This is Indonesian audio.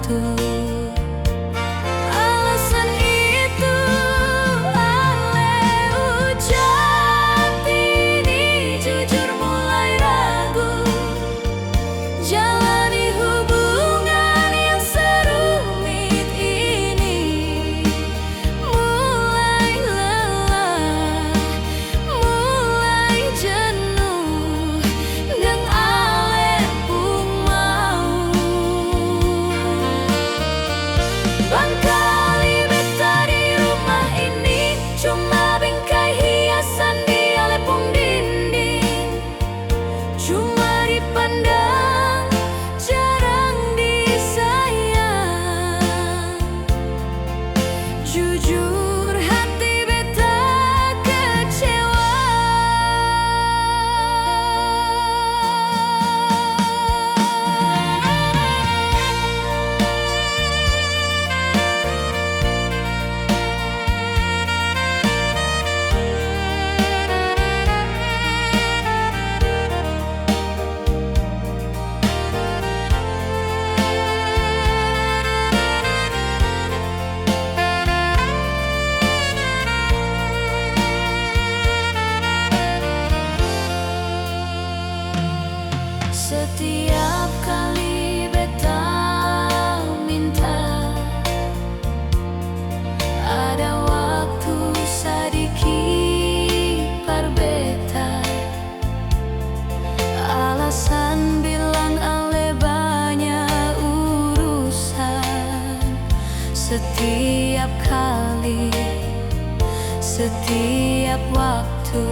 waktu. Alasan itu ale ucap ini jujur mulai ragu. Jalani hubungan yang serumit ini, mulai lelah, mulai jenuh, dan ale pun mau. Bangkali beta di rumah ini cuma bingkai hiasan di alepung dinding, cuma dipandang jarang disayang. Jujur hati beta kecewa. Setiap kali beta minta, ada waktu sedikit par beta. Alasan bilang ale banyak urusan. Setiap kali, setiap waktu.